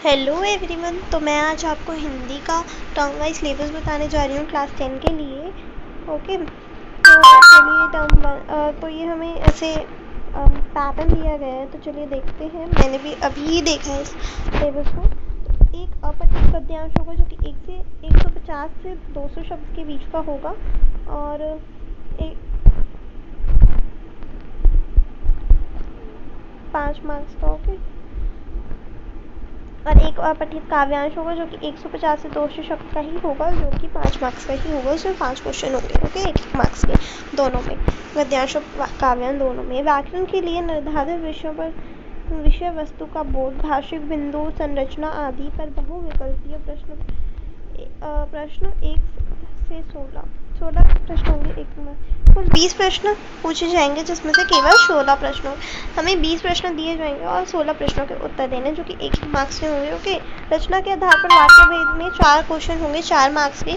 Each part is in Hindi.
Hello everyone. तो मैं आज आपको हिंदी का टर्म वाइज सिलेबस बताने जा रही हूँ क्लास 10 के लिए। ओके, तो चलिए तो ये हमें ऐसे पैटर्न दिया गया है, तो चलिए देखते हैं। मैंने भी अभी ही देखा है इस सिलेबस को। तो एक अपठित गद्यांश होगा जो कि 150 से 200 शब्द के बीच का होगा, और एक 5 मार्क्स का। ओके, और एक अपठित काव्यांश होगा जो कि 150 से 200 शब्द का ही होगा, जो कि 5 मार्क्स का ही होगा। इसमें 5 क्वेश्चन होंगे। ओके, 1 मार्क्स के दोनों में, गद्यांश और काव्यांश दोनों में। व्याकरण के लिए निर्धारित विषयों पर विषय वस्तु का बोध, भाषिक बिंदु, संरचना आदि पर बहुविकल्पीय प्रश्न 1 से 16 प्रश्न होंगे। एक में कुल 20 प्रश्न पूछे जाएंगे, जिसमें से केवल 16 प्रश्नों हमें 20 प्रश्न दिए जाएंगे और 16 प्रश्नों के उत्तर देने, जो कि 1 मार्क्स में होंगे। ओके, रचना के आधार पर वाक्य भेद में 4 क्वेश्चन होंगे 4 मार्क्स के,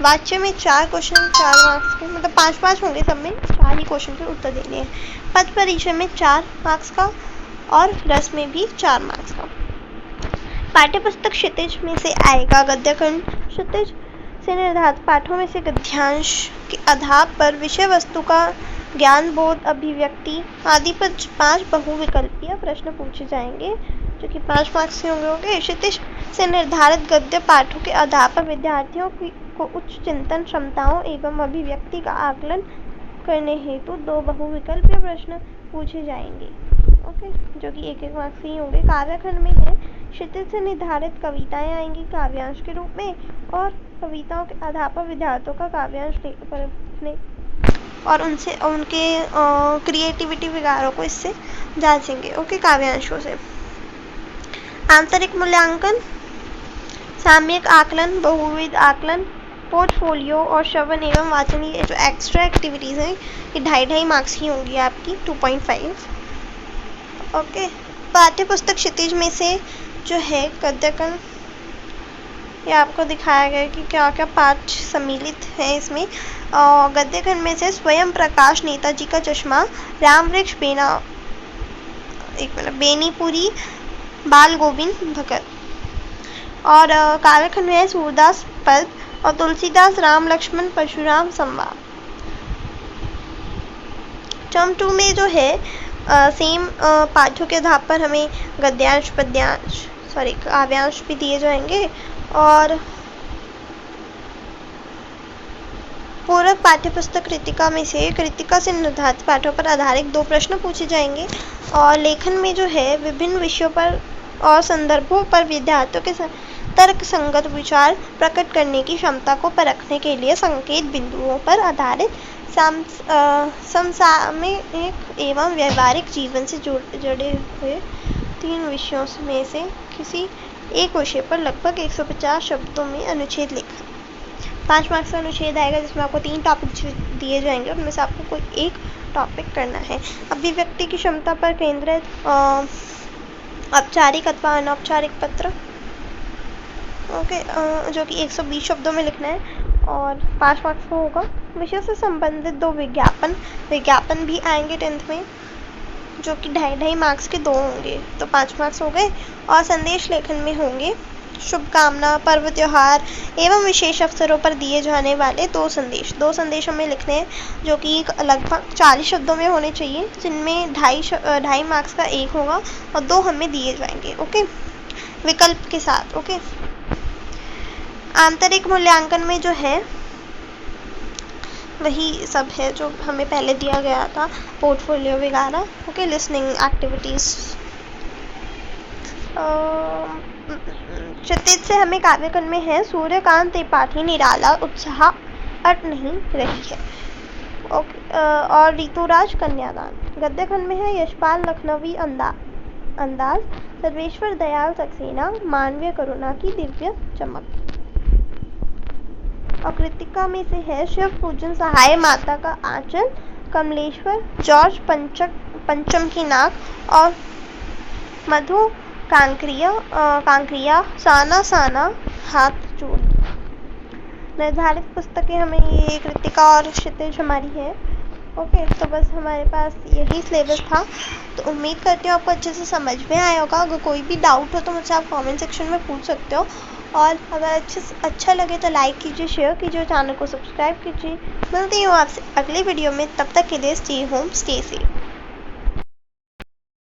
वाच्य में 4 क्वेश्चन 4 मार्क्स के, मतलब 5-5 होंगे, सब में 4 ही क्वेश्चन के उत्तर देने हैं। पद परिचय में 4 मार्क्स का और रस में भी 4 मार्क्स का। पाठ्यपुस्तक क्षितिज में से आएगा। गद्यखंड क्षितिज से निर्धारित पाठों में से गद्यांश के आधार पर विषय वस्तु का ज्ञान, बोध, अभिव्यक्ति आदि पर 5 बहुविकल्पीय प्रश्न पूछे जाएंगे, जो कि 5 मार्क्स के होंगे। क्षितिज से निर्धारित गद्य पाठों के आधार पर विद्यार्थियों को उच्च चिंतन क्षमताओं एवं अभिव्यक्ति का आकलन करने हेतु 2 बहुविकल्पीय प्रश्न पूछे जाएंगे। ओके, जो कि 1-1 मार्क्स ही होंगे। काव्यखंड में है, क्षितिज से निर्धारित कविताएं आएंगी काव्यांश के रूप में, और कविताओं के आधार पर विद्यार्थियों का काव्यांश लिखने और उनके क्रिएटिविटी विकारों को इससे जांचेंगे। ओके, काव्यांशों से। आंतरिक मूल्यांकन, सामयिक आकलन, बहुविध आकलन, पोर्टफोलियो और श्रवण एवं वाचन, ये जो एक्स्ट्रा एक्टिविटीज़ हैं, ये 2.5 मार्क्स की होंगी आपकी, 2.5। ओके, पाठ्यपुस्तक क्षितिज में से जो है गद्यखंड, ये आपको दिखाया गया कि क्या क्या पाठ सम्मिलित हैं इसमें। गद्यखंड में से स्वयं प्रकाश, नेताजी का चश्मा, राम वृक्ष, बेनीपुरी, बाल गोविंद भगत। और काव्यखंड में है सूरदास पद और तुलसीदास, राम लक्ष्मण परशुराम संवाद। टर्म 2 में जो है सेम पाठों के आधार पर हमें गद्यांश, पद्यांश, काव्यांश भी दिए जाएंगे, और पूरक पाठ्यपुस्तक कृतिका में से कृतिका से निर्धारित पाठों पर आधारित 2 प्रश्न पूछे जाएंगे। और लेखन में जो है विभिन्न विषयों पर और संदर्भों पर विद्यार्थियों के तर्क संगत विचार प्रकट करने की क्षमता को परखने के लिए संकेत बिंदुओं पर आधारित समसामयिक एवं व्यवहारिक जीवन से जुड़े हुए 3 विषयों में से किसी एक विषय पर लगभग 150 शब्दों में अनुच्छेद लिखा। 5 मार्क्स का अनुच्छेद आएगा, जिसमें आपको 3 टॉपिक दिए जाएंगे, उनमें से आपको कोई एक टॉपिक करना है। अभिव्यक्ति की क्षमता पर केंद्रित औपचारिक अथवा अनौपचारिक पत्र, ओके, जो कि 120 शब्दों में लिखना है और 5 मार्क्स का होगा। विषय से संबंधित 2 विज्ञापन भी आएंगे 10th में, जो कि 2.5 मार्क्स के 2 होंगे, तो 5 मार्क्स हो गए। और संदेश लेखन में होंगे शुभकामना, पर्व, त्योहार एवं विशेष अवसरों पर दिए जाने वाले 2 संदेश हमें लिखने हैं, जो कि लगभग 40 शब्दों में होने चाहिए, जिनमें 2.5 मार्क्स का 1 होगा और 2 हमें दिए जाएंगे। ओके, विकल्प के साथ। ओके, आंतरिक मूल्यांकन में जो है वही सब है जो हमें पहले दिया गया था, पोर्टफोलियो वगैरह। Okay, listening activities. क्षितिज से हमें काव्यखंड में है सूर्यकांत त्रिपाठी, निराला, उत्साह अट नहीं रही है। ओके, और ऋतुराज, कन्यादान। गद्यखंड में है यशपाल, लखनवी अंदाज, सर्वेश्वर दयाल सक्सेना, मानवीय करुणा की दिव्य चमक। और कृतिका में से है शिव पूजन, सहाय, माता का आंचल, कमलेश्वर, जॉर्ज पंचम की नाक और मधु कांक्रिया, साना हाथ जोड़। निर्धारित पुस्तकें हमें ये कृतिका और क्षितिज हमारी है। ओके, तो बस हमारे पास यही सिलेबस था। तो उम्मीद करती हूँ आपको अच्छे से समझ में आया होगा। अगर कोई भी डाउट हो तो मुझसे आप कमेंट सेक्शन में पूछ सकते हो। और अगर अच्छा लगे तो लाइक कीजिए, शेयर कीजिए, चैनल को सब्सक्राइब कीजिए। मिलती हूँ आपसे अगले वीडियो में, तब तक के लिए स्टे होम स्टे सेफ।